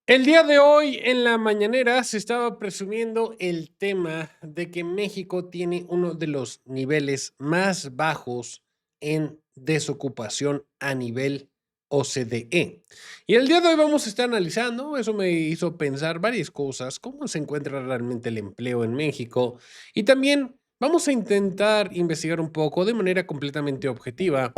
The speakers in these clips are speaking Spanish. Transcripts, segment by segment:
El día de hoy en la mañanera se estaba presumiendo el tema de que México tiene uno de los niveles más bajos en desocupación a nivel OCDE. Y el día de hoy vamos a estar analizando, eso me hizo pensar varias cosas, cómo se encuentra realmente el empleo en México y también vamos a intentar investigar un poco de manera completamente objetiva.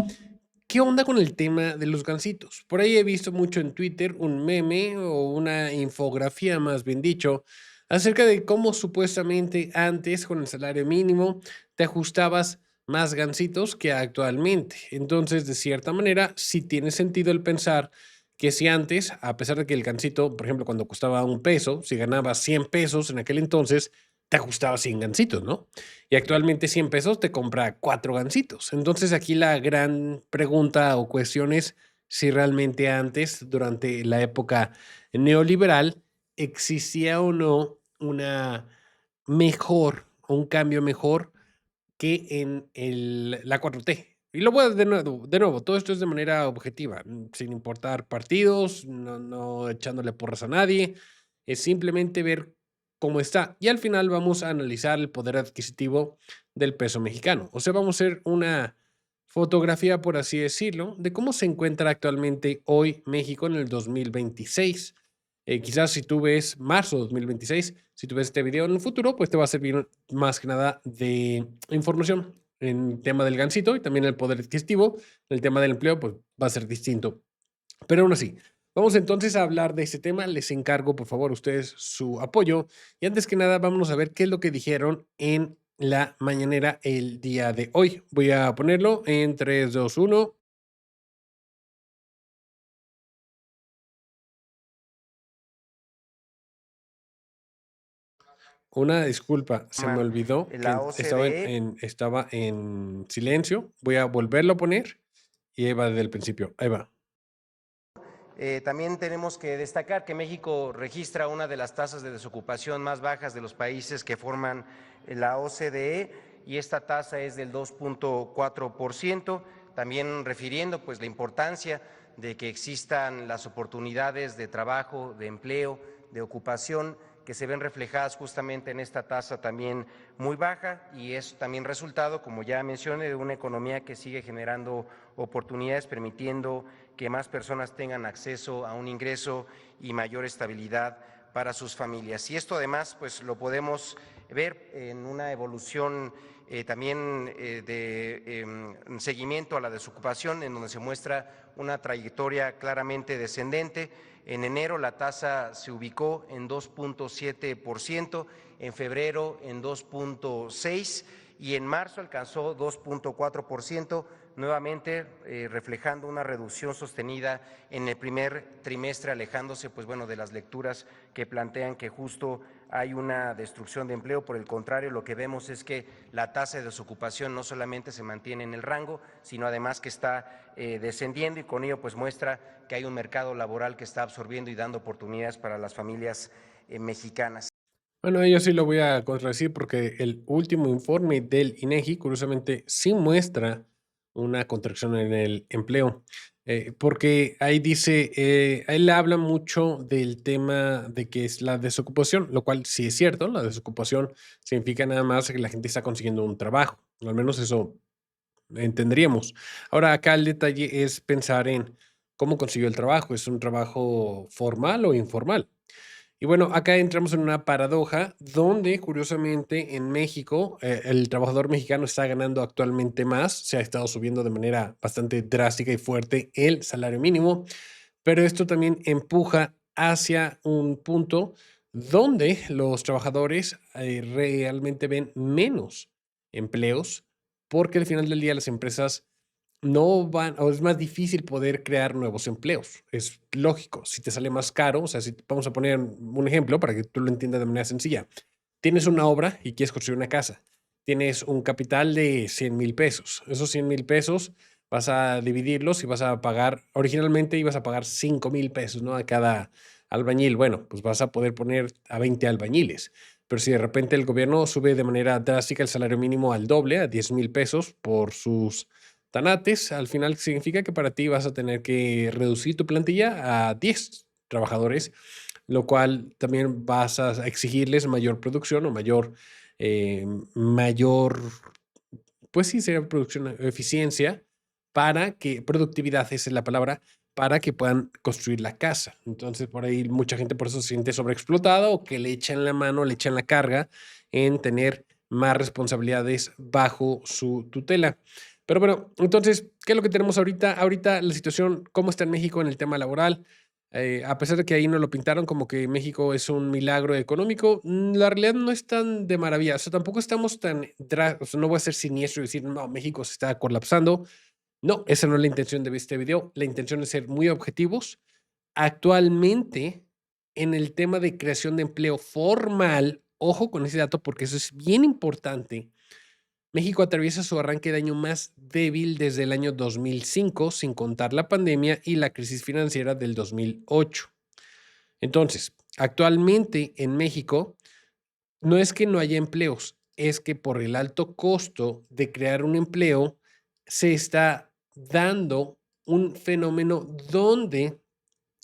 ¿Qué onda con el tema de los gansitos? Por ahí he visto mucho en Twitter un meme o una infografía, más bien dicho, acerca de cómo supuestamente antes con el salario mínimo te ajustabas más gansitos que actualmente. Entonces, de cierta manera, sí tiene sentido el pensar que si antes, a pesar de que el gansito, por ejemplo, cuando costaba un peso, si ganabas 100 pesos en aquel entonces, te ajustabas 100 gansitos, ¿no? Y actualmente 100 pesos te compra 4 gansitos. Entonces aquí la gran pregunta o cuestión es si realmente antes, durante la época neoliberal, existía o no una mejor, o un cambio mejor que en la 4T. Y lo voy a de nuevo, todo esto es de manera objetiva, sin importar partidos, no echándole porras a nadie, es simplemente ver cómo está. Y al final vamos a analizar el poder adquisitivo del peso mexicano. O sea, vamos a hacer una fotografía, por así decirlo, de cómo se encuentra actualmente hoy México en el 2026. Quizás si tú ves marzo 2026, si tú ves este video en el futuro, pues te va a servir más que nada de información en tema del gansito y también el poder adquisitivo. El tema del empleo, pues va a ser distinto. Pero aún así, vamos entonces a hablar de este tema. Les encargo, por favor, a ustedes su apoyo. Y antes que nada, vámonos a ver qué es lo que dijeron en la mañanera el día de hoy. Voy a ponerlo en 3, 2, 1. Una disculpa, se me llaman olvidó la que estaba OCDE. estaba en silencio. Voy a volverlo a poner y ahí va desde el principio. Ahí va. También tenemos que destacar que México registra una de las tasas de desocupación más bajas de los países que forman la OCDE y esta tasa es del 2.4%, también refiriendo pues la importancia de que existan las oportunidades de trabajo, de empleo, de ocupación que se ven reflejadas justamente en esta tasa también muy baja y es también resultado, como ya mencioné, de una economía que sigue generando oportunidades, permitiendo que más personas tengan acceso a un ingreso y mayor estabilidad para sus familias. Y esto además pues lo podemos ver en una evolución también de seguimiento a la desocupación, en donde se muestra una trayectoria claramente descendente. En enero la tasa se ubicó en 2.7%, en febrero en 2.6% y en marzo alcanzó 2.4%, nuevamente reflejando una reducción sostenida en el primer trimestre, alejándose pues bueno de las lecturas que plantean que justo hay una destrucción de empleo. Por el contrario, lo que vemos es que la tasa de desocupación no solamente se mantiene en el rango, sino además que está descendiendo y con ello pues muestra que hay un mercado laboral que está absorbiendo y dando oportunidades para las familias mexicanas. Bueno, yo sí lo voy a contradecir porque el último informe del INEGI, curiosamente, sí muestra una contracción en el empleo, porque ahí dice, él habla mucho del tema de que es la desocupación, lo cual sí es cierto, la desocupación significa nada más que la gente está consiguiendo un trabajo, al menos eso entenderíamos. Ahora, acá el detalle es pensar en cómo consiguió el trabajo, ¿es un trabajo formal o informal? Y bueno, acá entramos en una paradoja donde, curiosamente, en México, el trabajador mexicano está ganando actualmente más, se ha estado subiendo de manera bastante drástica y fuerte el salario mínimo, pero esto también empuja hacia un punto donde los trabajadores realmente ven menos empleos, porque al final del día las empresas no van, o es más difícil poder crear nuevos empleos. Es lógico, si te sale más caro, o sea, si vamos a poner un ejemplo para que tú lo entiendas de manera sencilla. Tienes una obra y quieres construir una casa. Tienes un capital de 100,000 pesos. Esos 100,000 pesos vas a dividirlos y vas a pagar, originalmente ibas a pagar 5,000 pesos, ¿no? A cada albañil. Bueno, pues vas a poder poner a 20 albañiles. Pero si de repente el gobierno sube de manera drástica el salario mínimo al doble, a 10,000 pesos por sus tanates, al final significa que para ti vas a tener que reducir tu plantilla a 10. trabajadores, lo cual también vas a exigirles mayor producción o eh, mayor, pues sí, sería producción, eficiencia, para que, productividad, esa es la palabra, para que puedan construir la casa. Entonces, por ahí mucha gente por eso se siente sobreexplotada o que le echan la mano, le echan la carga en tener más responsabilidades bajo su tutela. Pero bueno, entonces, ¿qué es lo que tenemos ahorita? Ahorita la situación, ¿cómo está en México en el tema laboral? A pesar de que ahí nos lo pintaron como que México es un milagro económico, la realidad no es tan de maravilla. O sea, tampoco estamos tan, o sea, no voy a ser siniestro y decir, no, México se está colapsando. No, esa no es la intención de este video. La intención es ser muy objetivos. Actualmente, en el tema de creación de empleo formal, ojo con ese dato porque eso es bien importante. México atraviesa su arranque de año más débil desde el año 2005, sin contar la pandemia y la crisis financiera del 2008. Entonces, actualmente en México, no es que no haya empleos, es que por el alto costo de crear un empleo, se está dando un fenómeno donde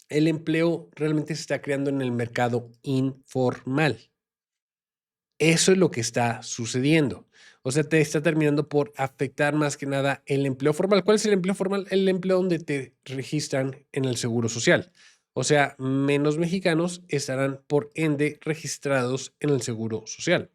el empleo realmente se está creando en el mercado informal. Eso es lo que está sucediendo. O sea, te está terminando por afectar más que nada el empleo formal. ¿Cuál es el empleo formal? El empleo donde te registran en el Seguro Social. O sea, menos mexicanos estarán por ende registrados en el Seguro Social.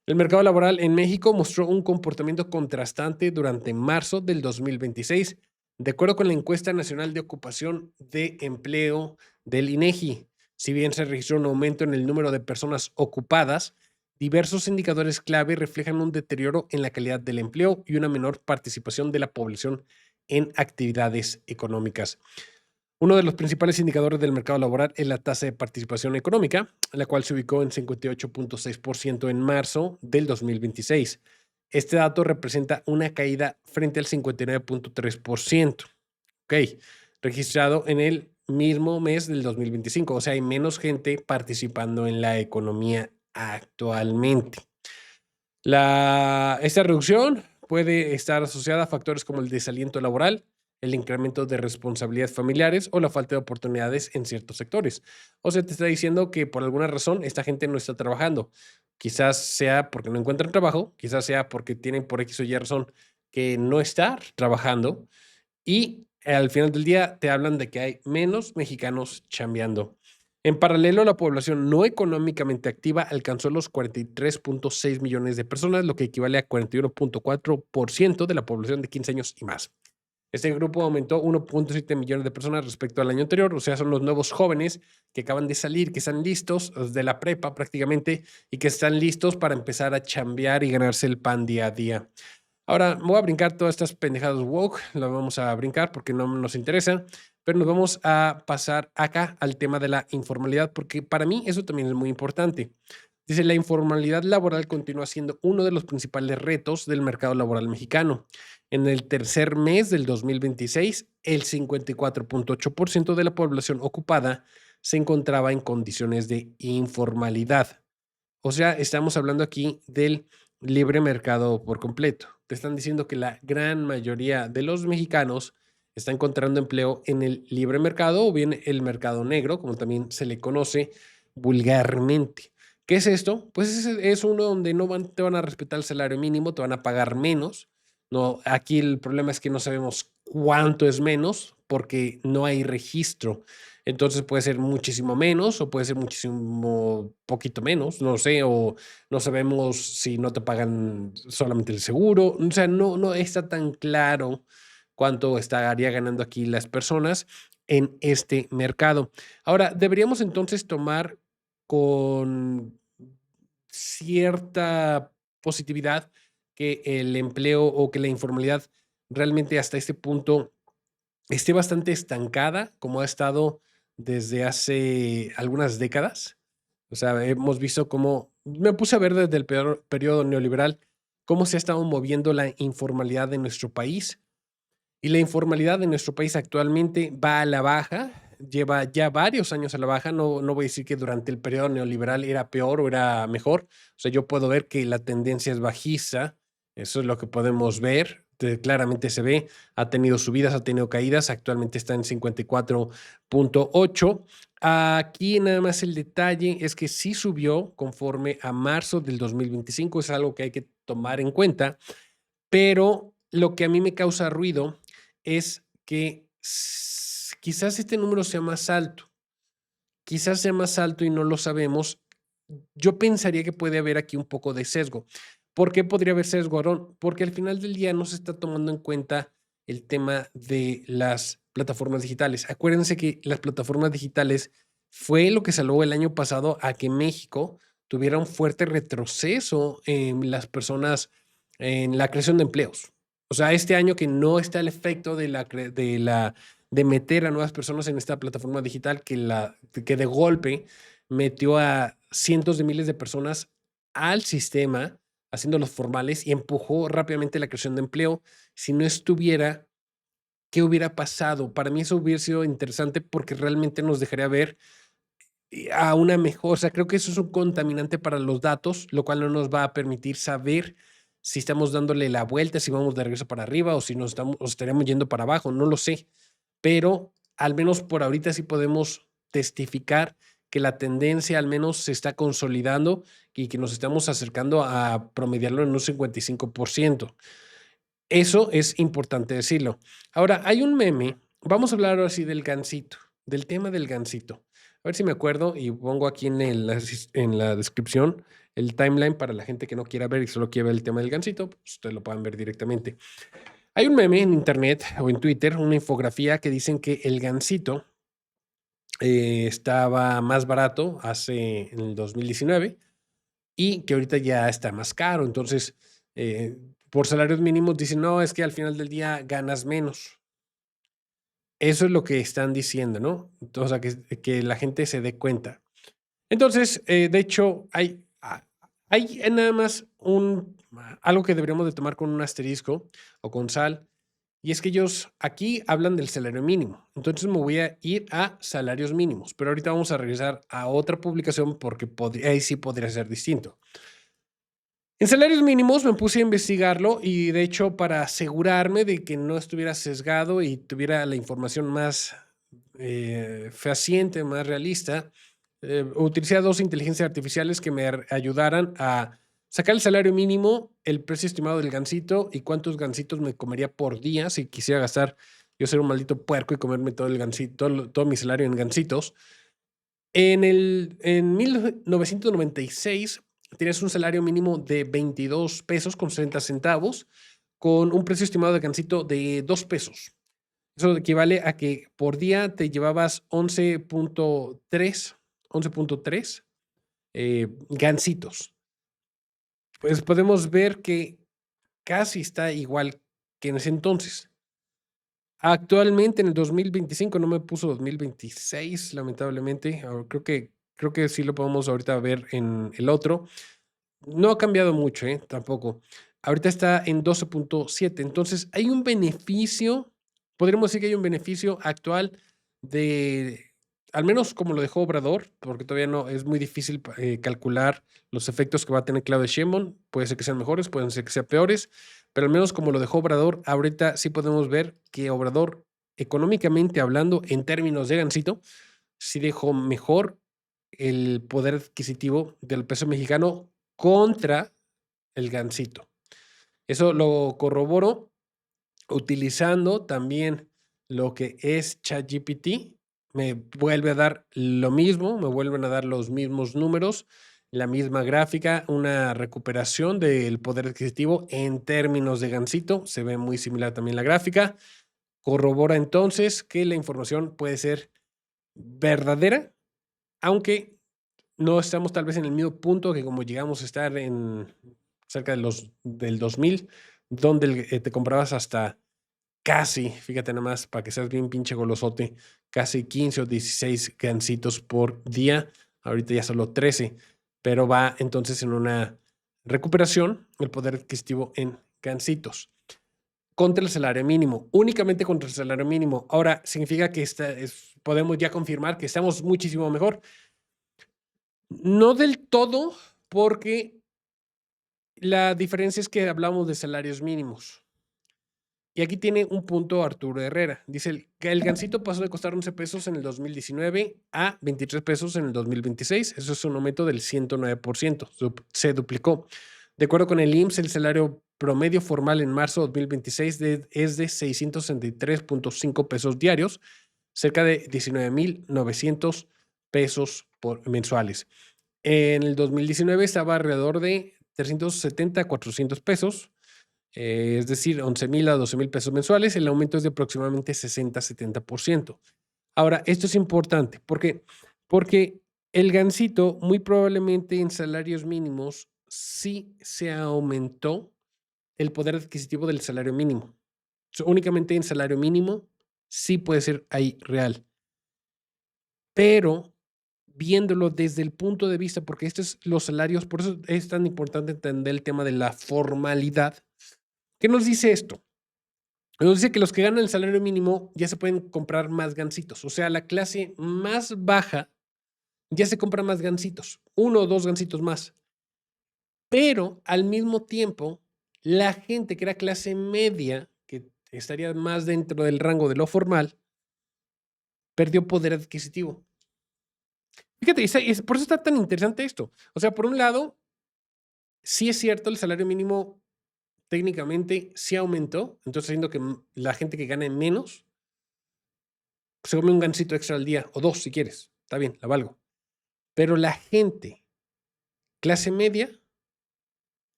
El mercado laboral en México mostró un comportamiento contrastante durante marzo del 2026, de acuerdo con la encuesta nacional de ocupación de empleo del INEGI. Si bien se registró un aumento en el número de personas ocupadas, diversos indicadores clave reflejan un deterioro en la calidad del empleo y una menor participación de la población en actividades económicas. Uno de los principales indicadores del mercado laboral es la tasa de participación económica, la cual se ubicó en 58.6% en marzo del 2026. Este dato representa una caída frente al 59.3%, ok, registrado en el mismo mes del 2025. O sea, hay menos gente participando en la economía actualmente. Esta reducción puede estar asociada a factores como el desaliento laboral, el incremento de responsabilidades familiares o la falta de oportunidades en ciertos sectores. O sea, te está diciendo que por alguna razón esta gente no está trabajando. Quizás sea porque no encuentran trabajo, quizás sea porque tienen por X o Y razón que no estar trabajando y al final del día te hablan de que hay menos mexicanos chambeando. En paralelo, la población no económicamente activa alcanzó los 43.6 millones de personas, lo que equivale a 41.4% de la población de 15 años y más. Este grupo aumentó 1.7 millones de personas respecto al año anterior, o sea, son los nuevos jóvenes que acaban de salir, que están listos de la prepa prácticamente y que están listos para empezar a chambear y ganarse el pan día a día. Ahora, voy a brincar todas estas pendejadas woke, las vamos a brincar porque no nos interesa, pero nos vamos a pasar acá al tema de la informalidad, porque para mí eso también es muy importante. Dice, la informalidad laboral continúa siendo uno de los principales retos del mercado laboral mexicano. En el tercer mes del 2026, el 54.8% de la población ocupada se encontraba en condiciones de informalidad. O sea, estamos hablando aquí del libre mercado por completo. Te están diciendo que la gran mayoría de los mexicanos está encontrando empleo en el libre mercado o bien el mercado negro, como también se le conoce vulgarmente. ¿Qué es esto? Pues es uno donde no te van a respetar el salario mínimo, te van a pagar menos. No, aquí el problema es que no sabemos cuánto es menos porque no hay registro. Entonces puede ser muchísimo menos o puede ser muchísimo poquito menos, no sé, o no sabemos si no te pagan solamente el seguro. O sea, no está tan claro cuánto estaría ganando aquí las personas en este mercado. Ahora, deberíamos entonces tomar con cierta positividad que el empleo o que la informalidad realmente hasta este punto esté bastante estancada, como ha estado desde hace algunas décadas. O sea, hemos visto cómo, me puse a ver desde el periodo neoliberal, cómo se ha estado moviendo la informalidad en nuestro país. Y la informalidad en nuestro país actualmente va a la baja, lleva ya varios años a la baja. No voy a decir que durante el periodo neoliberal era peor o era mejor. O sea, yo puedo ver que la tendencia es bajista, eso es lo que podemos ver. claramente se ve, ha tenido subidas, ha tenido caídas, actualmente está en 54.8. Aquí nada más el detalle es que sí subió conforme a marzo del 2025, es algo que hay que tomar en cuenta, pero lo que a mí me causa ruido es que quizás este número sea más alto, quizás sea más alto y no lo sabemos. Yo pensaría que puede haber aquí un poco de sesgo. ¿Por qué podría haber sesgo, Aarón? Porque al final del día no se está tomando en cuenta el tema de las plataformas digitales. Acuérdense que las plataformas digitales fue lo que salvó el año pasado a que México tuviera un fuerte retroceso en las personas, en la creación de empleos. O sea, este año que no está el efecto de meter a nuevas personas en esta plataforma digital que de golpe metió a cientos de miles de personas al sistema, haciéndolos formales y empujó rápidamente la creación de empleo. Si no estuviera, ¿qué hubiera pasado? Para mí eso hubiera sido interesante porque realmente nos dejaría ver a una mejor, o sea, creo que eso es un contaminante para los datos, lo cual no nos va a permitir saber si estamos dándole la vuelta, si vamos de regreso para arriba o si nos estamos, o estaríamos yendo para abajo, no lo sé, pero al menos por ahorita sí podemos testificar que la tendencia al menos se está consolidando y que nos estamos acercando a promediarlo en un 55%. Eso es importante decirlo. Ahora, hay un meme, vamos a hablar ahora sí del gansito, del tema del gansito. A ver si me acuerdo y pongo aquí en la descripción el timeline para la gente que no quiera ver y solo quiere ver el tema del gansito, pues ustedes lo puedan ver directamente. Hay un meme en internet o en Twitter, una infografía que dicen que el gansito estaba más barato en el 2019 y que ahorita ya está más caro. Entonces, por salarios mínimos dicen, no, es que al final del día ganas menos. Eso es lo que están diciendo, ¿no? O sea, que la gente se dé cuenta. Entonces, de hecho, hay nada más algo que deberíamos de tomar con un asterisco o con sal, y es que ellos aquí hablan del salario mínimo. Entonces me voy a ir a salarios mínimos, pero ahorita vamos a regresar a otra publicación porque ahí sí podría ser distinto. En salarios mínimos me puse a investigarlo y de hecho para asegurarme de que no estuviera sesgado y tuviera la información más fehaciente, más realista, utilicé a 2 inteligencias artificiales que me ayudaran a sacar el salario mínimo, el precio estimado del gansito y cuántos gansitos me comería por día si quisiera gastar, yo ser un maldito puerco y comerme todo el gansito, todo mi salario en gansitos. En 1996 tienes un salario mínimo de 22 pesos con 60 centavos con un precio estimado de gansito de 2 pesos. Eso equivale a que por día te llevabas 11.3 gansitos. Pues podemos ver que casi está igual que en ese entonces. Actualmente en el 2025, no me puso 2026, lamentablemente. Creo que sí lo podemos ahorita ver en el otro. No ha cambiado mucho, tampoco. Ahorita está en 12.7. Entonces, hay un beneficio, podríamos decir que hay un beneficio actual de, al menos como lo dejó Obrador, porque todavía no es muy difícil calcular los efectos que va a tener Claudia Sheinbaum. Puede ser que sean mejores, pueden ser que sean peores, pero al menos como lo dejó Obrador, ahorita sí podemos ver que Obrador, económicamente hablando, en términos de gancito, sí dejó mejor el poder adquisitivo del peso mexicano contra el gansito. Eso lo corroboro utilizando también lo que es ChatGPT. Me vuelve a dar lo mismo, me vuelven a dar los mismos números, la misma gráfica, una recuperación del poder adquisitivo en términos de gansito. Se ve muy similar también la gráfica. Corrobora entonces que la información puede ser verdadera, aunque no estamos tal vez en el mismo punto que como llegamos a estar en cerca del 2000, donde te comprabas hasta casi, fíjate nada más, para que seas bien pinche golosote, casi 15 o 16 gansitos por día. Ahorita ya solo 13, pero va entonces en una recuperación el poder adquisitivo en gansitos. Contra el salario mínimo, únicamente contra el salario mínimo. Ahora, significa que podemos ya confirmar que estamos muchísimo mejor. No del todo, porque la diferencia es que hablamos de salarios mínimos. Y aquí tiene un punto Arturo Herrera. Dice que el gansito pasó de costar 11 pesos en el 2019 a 23 pesos en el 2026. Eso es un aumento del 109%. Se duplicó. De acuerdo con el IMSS, el salario promedio formal en marzo de 2026 es de 663.5 pesos diarios, cerca de 19,900 pesos mensuales. En el 2019 estaba alrededor de 370 a 400 pesos. Es decir, 11,000 a 12,000 pesos mensuales. El aumento es de aproximadamente 60-70%. Ahora, esto es importante. ¿Por qué? Porque el gansito, muy probablemente en salarios mínimos, sí se aumentó el poder adquisitivo del salario mínimo. Únicamente en salario mínimo sí puede ser ahí real. Pero viéndolo desde el punto de vista, porque estos es los salarios, por eso es tan importante entender el tema de la formalidad. ¿Qué nos dice esto? Nos dice que los que ganan el salario mínimo ya se pueden comprar más gansitos. O sea, la clase más baja ya se compra más gansitos, 1 o 2 gansitos más. Pero al mismo tiempo, la gente que era clase media, que estaría más dentro del rango de lo formal, perdió poder adquisitivo. Fíjate, por eso está tan interesante esto. O sea, por un lado, sí es cierto, el salario mínimo técnicamente sí aumentó, entonces haciendo que la gente que gane menos se come un gansito extra al día, o 2 si quieres, está bien, la valgo. Pero la gente clase media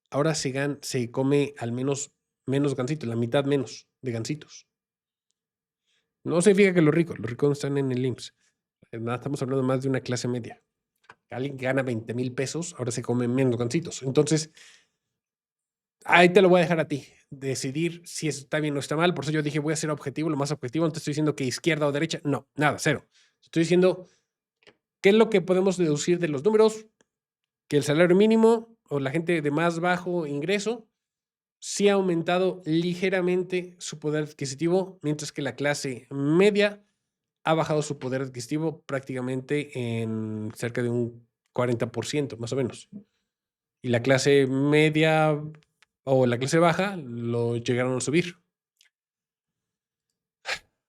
ahora se come al menos menos gansitos, la mitad menos de gansitos. No significa que los ricos no están en el IMSS. Estamos hablando más de una clase media. Alguien que gana 20,000 pesos ahora se come menos gansitos. Entonces, ahí te lo voy a dejar a ti, decidir si está bien o está mal. Por eso yo dije, voy a ser objetivo, lo más objetivo. No te estoy diciendo que izquierda o derecha. No, nada, cero. Estoy diciendo qué es lo que podemos deducir de los números, que el salario mínimo o la gente de más bajo ingreso sí ha aumentado ligeramente su poder adquisitivo, mientras que la clase media ha bajado su poder adquisitivo prácticamente en cerca de un 40%, más o menos. Y la clase media o la clase baja lo llegaron a subir.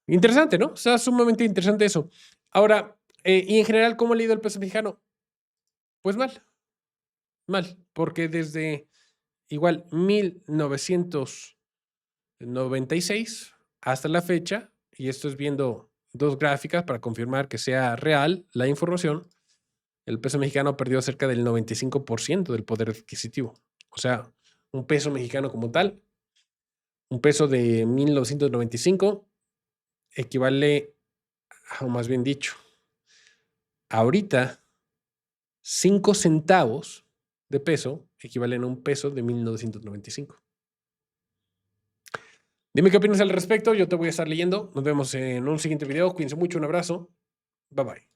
Interesante, ¿no? O sea, sumamente interesante eso. Ahora, y en general, ¿cómo ha leído el peso mexicano? Pues mal, porque desde igual 1996 hasta la fecha, y esto es viendo 2 gráficas para confirmar que sea real la información, el peso mexicano perdió cerca del 95% del poder adquisitivo. O sea, un peso mexicano como tal, un peso de 1995 equivale, o más bien dicho, ahorita 5 centavos de peso equivalen a un peso de 1995. Dime qué opinas al respecto, yo te voy a estar leyendo. Nos vemos en un siguiente video. Cuídense mucho, un abrazo. Bye bye.